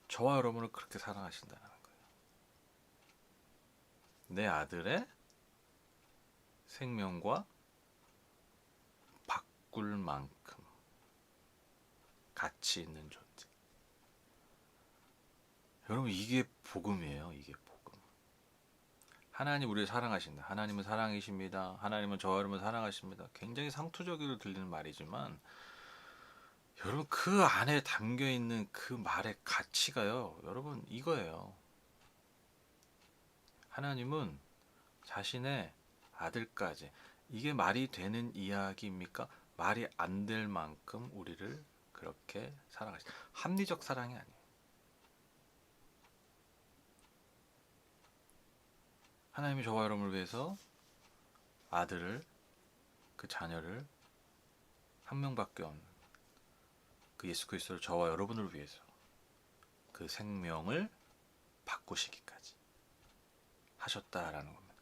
저와 여러분을 그렇게 사랑하신다는 거예요. 내 아들의 생명과 바꿀 만큼 가치 있는 존재. 여러분 이게 복음이에요. 이게 복음. 하나님 우리를 사랑하신다. 하나님은 사랑이십니다. 하나님은 저와 여러분을 사랑하십니다. 굉장히 상투적으로 들리는 말이지만 여러분 그 안에 담겨 있는 그 말의 가치가요. 여러분 이거예요. 하나님은 자신의 아들까지, 이게 말이 되는 이야기입니까? 말이 안 될 만큼 우리를 그렇게 사랑하신다. 합리적 사랑이 아니에요. 하나님이 저와 여러분을 위해서 아들을, 그 자녀를, 한 명밖에 없는 그 예수 그리스도를 저와 여러분을 위해서 그 생명을 바꾸시기까지 하셨다라는 겁니다.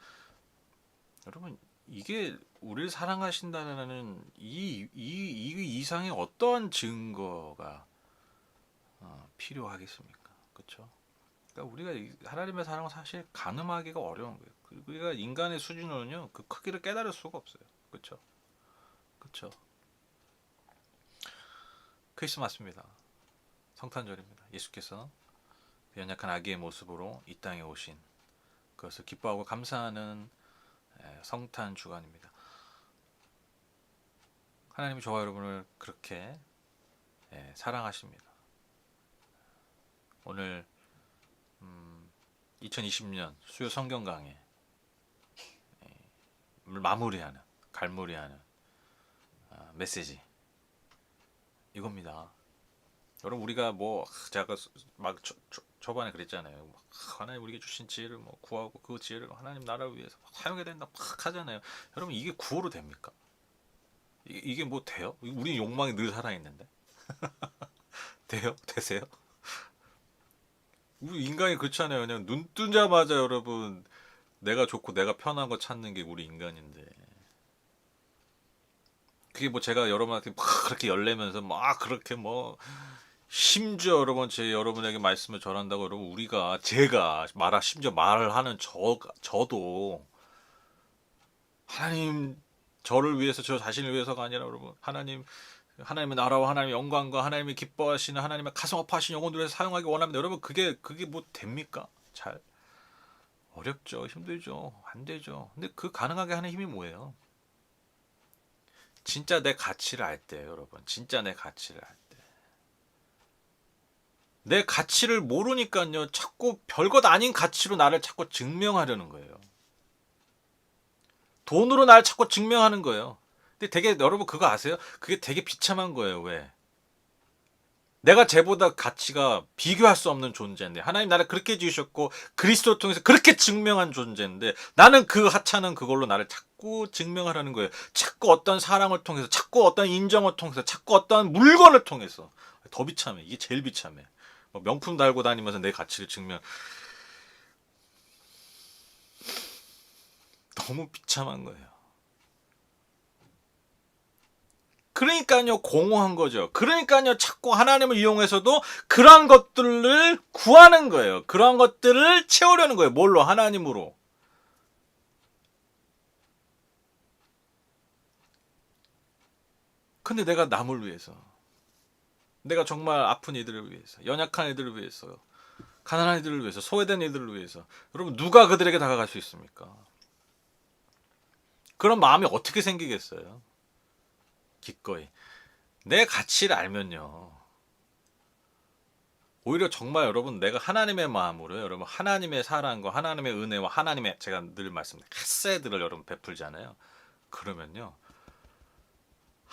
여러분 이게 우리를 사랑하신다는 이 이상의 어떠한 증거가 필요하겠습니까? 그렇죠? 그러니까 우리가 하나님의 사랑을 사실 가늠하기가 어려운 거예요. 우리가 인간의 수준으로는요 그 크기를 깨달을 수가 없어요. 그렇죠? 그렇죠? 크리스마스입니다. 성탄절입니다. 예수께서 연약한 아기의 모습으로 이 땅에 오신 그것을 기뻐하고 감사하는 성탄 주간입니다. 하나님이 저와 여러분을 그렇게 사랑하십니다. 오늘 2020년 수요 성경 강해 마무리하는 갈무리하는 메시지 이겁니다. 여러분 우리가 뭐 제가 막 초반에 그랬잖아요. 하나님 우리에게 주신 지혜를 뭐 구하고 그 지혜를 하나님 나라를 위해서 사용해야 된다 막 하잖아요. 여러분 이게 구호로 됩니까? 이게 뭐 돼요? 우리 욕망이 늘 살아있는데 돼요? 되세요? 우리 인간이 그렇잖아요. 그냥 눈 뜨자마자 여러분 내가 좋고 내가 편한 거 찾는 게 우리 인간인데 그게 뭐 제가 여러분한테 막 그렇게 열내면서 막 그렇게 뭐 심지어 여러분 여러분에게 말씀을 전한다고 여러분 우리가 제가 심지어 말을 하는 저도 하나님 저를 위해서 저 자신을 위해서가 아니라 여러분 하나님의 나라와 하나님의 영광과 하나님이 기뻐하시는 하나님의 가슴 아파하신 영혼들을 위해서 사용하기 원합니다. 여러분 그게 뭐 됩니까? 잘 어렵죠. 힘들죠. 안 되죠. 근데 그 가능하게 하는 힘이 뭐예요? 진짜 내 가치를 알 때, 여러분. 진짜 내 가치를 알 때. 내 가치를 모르니까요. 자꾸 별것 아닌 가치로 나를 자꾸 증명하려는 거예요. 돈으로 나를 자꾸 증명하는 거예요. 근데 되게 여러분 그거 아세요? 그게 되게 비참한 거예요. 왜? 내가 쟤보다 가치가 비교할 수 없는 존재인데 하나님 나를 그렇게 지으셨고 그리스도를 통해서 그렇게 증명한 존재인데 나는 그 하찮은 그걸로 나를 자꾸 증명하려는 거예요. 자꾸 어떤 사랑을 통해서 자꾸 어떤 인정을 통해서 자꾸 어떤 물건을 통해서 더 비참해. 이게 제일 비참해. 뭐 명품 달고 다니면서 내 가치를 증명 너무 비참한 거예요. 그러니까요 공허한 거죠. 그러니까요 자꾸 하나님을 이용해서도 그러한 것들을 구하는 거예요. 그러한 것들을 채우려는 거예요. 뭘로? 하나님으로. 근데 내가 남을 위해서, 내가 정말 아픈 이들을 위해서, 연약한 이들을 위해서, 가난한 이들을 위해서, 소외된 이들을 위해서, 여러분 누가 그들에게 다가갈 수 있습니까? 그런 마음이 어떻게 생기겠어요? 기꺼이. 내 가치를 알면요. 오히려 정말 여러분 내가 하나님의 마음으로 여러분 하나님의 사랑과 하나님의 은혜와 하나님의 제가 늘 말씀드린 핫세드를 여러분 베풀잖아요. 그러면요.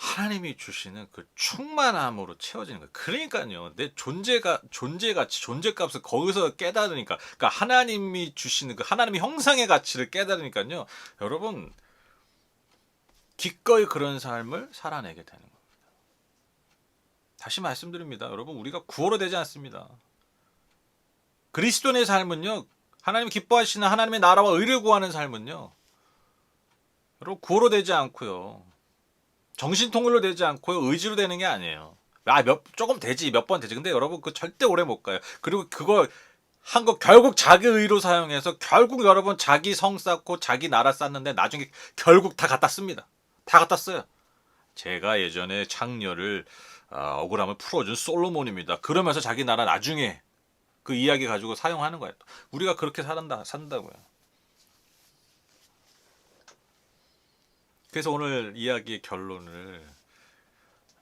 하나님이 주시는 그 충만함으로 채워지는 거예요. 그러니까요. 내 존재 가치, 존재값을 거기서 깨달으니까, 그러니까 하나님이 주시는 그 하나님의 형상의 가치를 깨달으니까요. 여러분 기꺼이 그런 삶을 살아내게 되는 거예요. 다시 말씀드립니다. 여러분 우리가 구호로 되지 않습니다. 그리스도인의 삶은요. 하나님 기뻐하시는 하나님의 나라와 의를 구하는 삶은요. 여러분 구호로 되지 않고요. 정신통일로 되지 않고요. 의지로 되는 게 아니에요. 조금 되지. 몇 번 되지. 근데 여러분 그 절대 오래 못 가요. 그리고 그거 한 거 결국 자기 의로 사용해서 결국 여러분 자기 성 쌓고 자기 나라 쌓는데 나중에 결국 다 갖다 씁니다. 다 갖다 써요. 제가 예전에 창녀를 억울함을 풀어준 솔로몬입니다. 그러면서 자기 나라 나중에 그 이야기 가지고 사용하는 거예요. 우리가 그렇게 산다고요. 그래서 오늘 이야기의 결론을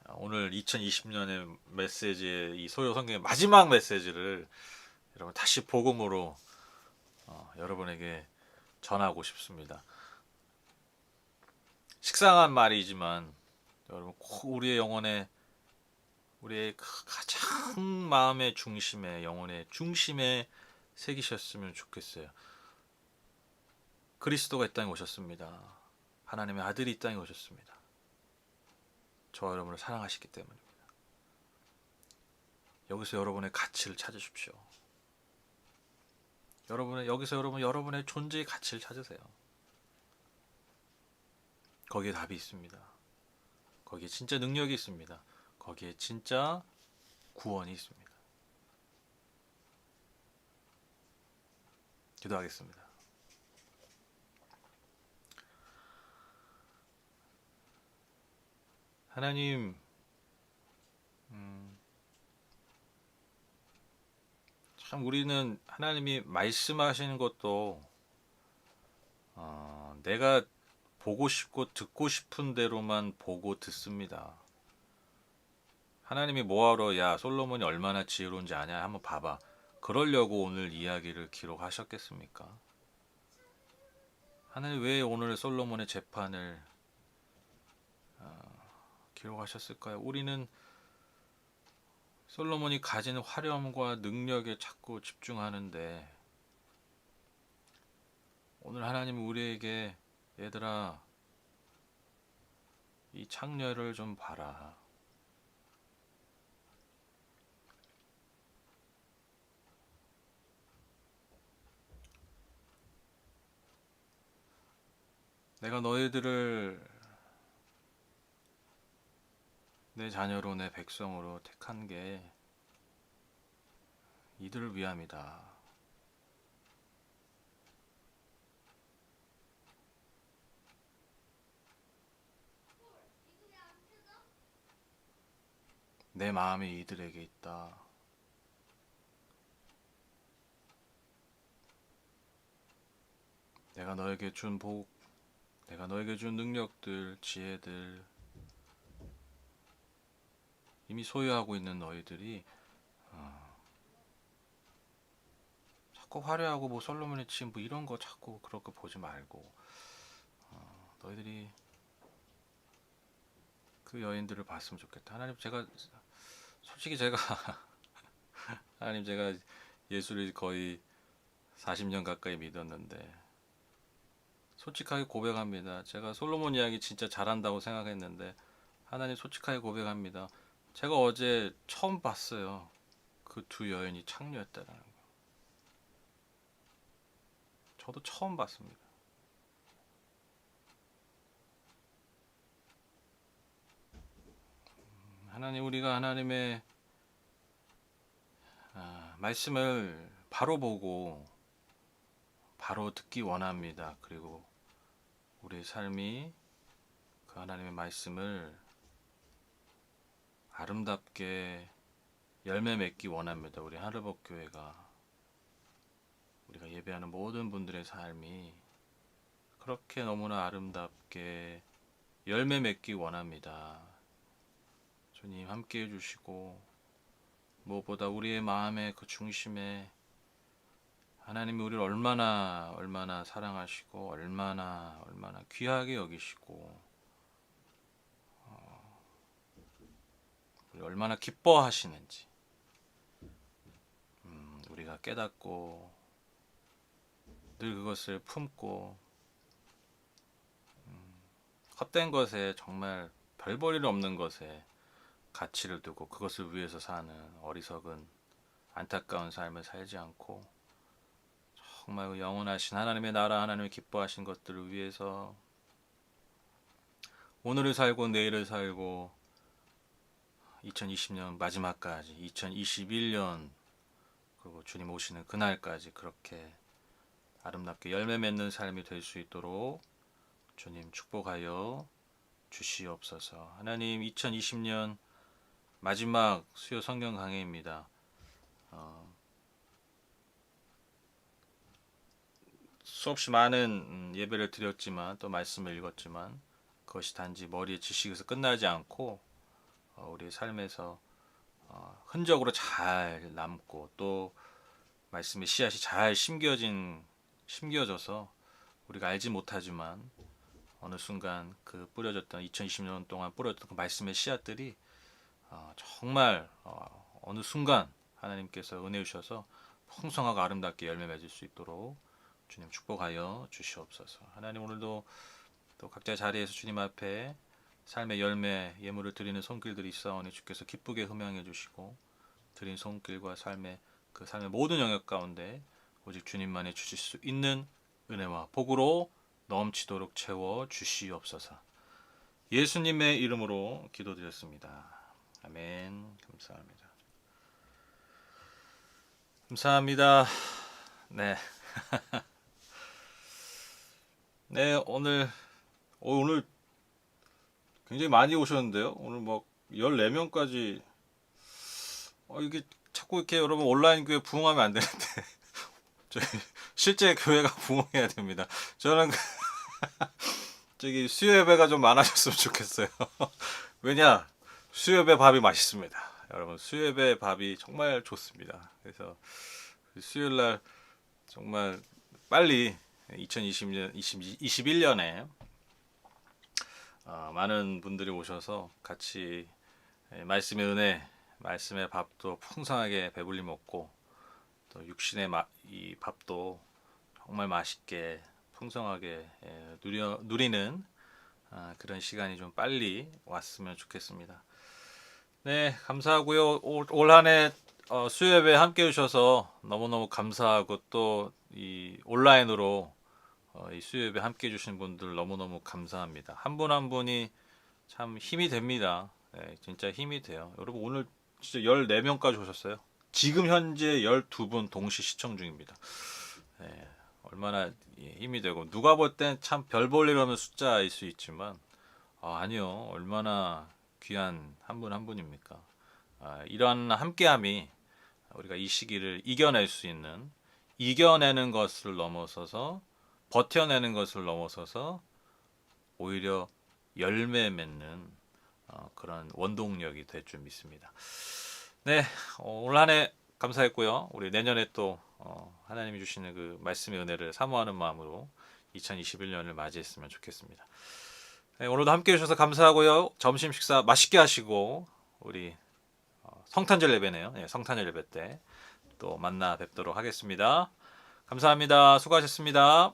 오늘 2020년의 메시지의 이 소요 성경의 마지막 메시지를 여러분 다시 복음으로 여러분에게 전하고 싶습니다. 식상한 말이지만 여러분 꼭 우리의 영혼에 우리의 가장 마음의 중심에 영혼의 중심에 새기셨으면 좋겠어요. 그리스도가 이 땅에 오셨습니다. 하나님의 아들이 이 땅에 오셨습니다. 저와 여러분을 사랑하시기 때문입니다. 여기서 여러분의 가치를 찾으십시오. 여기서 여러분의 존재의 가치를 찾으세요. 거기에 답이 있습니다. 거기에 진짜 능력이 있습니다. 거기에 진짜 구원이 있습니다. 기도하겠습니다. 하나님, 참 우리는 하나님이 말씀하시는 것도 내가 보고 싶고 듣고 싶은 대로만 보고 듣습니다. 하나님이 뭐하러 야 솔로몬이 얼마나 지혜로운지 아냐 한번 봐봐. 그러려고 오늘 이야기를 기록하셨겠습니까? 하나님 왜 오늘 솔로몬의 재판을 기록하셨을까요? 우리는 솔로몬이 가진 화려함과 능력에 자꾸 집중하는데 오늘 하나님 우리에게 얘들아 이 창녀를 좀 봐라. 내가 너희들을 내 자녀로 내 백성으로 택한 게 이들을 위함이다. 내 마음이 이들에게 있다. 내가 너에게 준 복, 내가 너에게 준 능력들, 지혜들 이미 소유하고 있는 너희들이 자꾸 화려하고 뭐 솔로몬의 침 뭐 이런 거 자꾸 그렇게 보지 말고 너희들이 그 여인들을 봤으면 좋겠다. 하나님 솔직히 제가 하나님 제가 예수를 거의 40년 가까이 믿었는데 솔직하게 고백합니다. 제가 솔로몬 이야기 진짜 잘한다고 생각했는데 하나님 솔직하게 고백합니다. 제가 어제 처음 봤어요. 그 두 여인이 창녀였다라는 거. 저도 처음 봤습니다. 하나님 우리가 하나님의 말씀을 바로 보고 바로 듣기 원합니다. 그리고 우리의 삶이 그 하나님의 말씀을 아름답게 열매 맺기 원합니다. 우리 하늘복 교회가 우리가 예배하는 모든 분들의 삶이 그렇게 너무나 아름답게 열매 맺기 원합니다. 주님 함께 해주시고 무엇보다 우리의 마음의 그 중심에 하나님이 우리를 얼마나 사랑하시고 얼마나 귀하게 여기시고 우리 얼마나 기뻐하시는지 우리가 깨닫고 늘 그것을 품고 헛된 것에 정말 별 볼 일 없는 것에 가치를 두고 그것을 위해서 사는 어리석은 안타까운 삶을 살지 않고 정말 그 영원하신 하나님의 나라 하나님을 기뻐하신 것들을 위해서 오늘을 살고 내일을 살고 2020년 마지막까지 2021년 그리고 주님 오시는 그날까지 그렇게 아름답게 열매 맺는 삶이 될 수 있도록 주님 축복하여 주시옵소서. 하나님 2020년 마지막 수요 성경 강해입니다. 수없이 많은 예배를 드렸지만 또 말씀을 읽었지만 그것이 단지 머리에 지식에서 끝나지 않고 우리의 삶에서 흔적으로 잘 남고 또 말씀의 씨앗이 잘 심겨져서 우리가 알지 못하지만 어느 순간 그 뿌려졌던 2020년 동안 뿌려졌던 그 말씀의 씨앗들이 정말 어느 순간 하나님께서 은혜 주셔서 풍성하고 아름답게 열매 맺을 수 있도록 주님 축복하여 주시옵소서. 하나님 오늘도 또 각자 자리에서 주님 앞에 삶의 열매 예물을 드리는 손길들이 있사오니 주께서 기쁘게 흠양해 주시고 드린 손길과 삶의 모든 영역 가운데 오직 주님만이 주실 수 있는 은혜와 복으로 넘치도록 채워 주시옵소서. 예수님의 이름으로 기도드렸습니다. 아멘. 감사합니다. 감사합니다. 네. 네, 오늘 굉장히 많이 오셨는데요. 오늘 막 14명까지 이게 자꾸 이렇게 여러분 온라인 교회 부흥하면 안 되는데 저희 실제 교회가 부흥해야 됩니다. 저는 저기 수요 예배가 좀 많아졌으면 좋겠어요. 왜냐? 수요 예배 밥이 맛있습니다. 여러분 수요 예배 밥이 정말 좋습니다. 그래서 수요일 날 정말 빨리 2020년 21년에 많은 분들이 오셔서 같이 말씀의 은혜, 말씀의 밥도 풍성하게 배불리 먹고 또 육신의 이 밥도 정말 맛있게 풍성하게 누리는 그런 시간이 좀 빨리 왔으면 좋겠습니다. 네, 감사하고요. 올 한 해 수요 예배 함께 해주셔서 너무너무 감사하고 또 이 온라인으로 이 수요 예배 함께 해주신 분들 너무너무 감사합니다. 한 분 한 분이 참 힘이 됩니다. 네, 진짜 힘이 돼요. 여러분 오늘 진짜 14명까지 오셨어요. 지금 현재 12분 동시 시청 중입니다. 네, 얼마나 힘이 되고 누가 볼 땐 참 별 볼 일 없는 숫자일 수 있지만 아니요. 얼마나 귀한 한 분 한 분입니까? 이러한 함께함이 우리가 이 시기를 이겨내는 것을 넘어서서 버텨내는 것을 넘어서서 오히려 열매 맺는 그런 원동력이 될 줄 믿습니다. 네, 올 한 해 감사했고요. 우리 내년에 또 하나님이 주시는 그 말씀의 은혜를 사모하는 마음으로 2021년을 맞이했으면 좋겠습니다. 네, 오늘도 함께 해주셔서 감사하고요. 점심 식사 맛있게 하시고 우리 성탄절 예배네요. 네, 성탄절 예배 때 또 만나 뵙도록 하겠습니다. 감사합니다. 수고하셨습니다.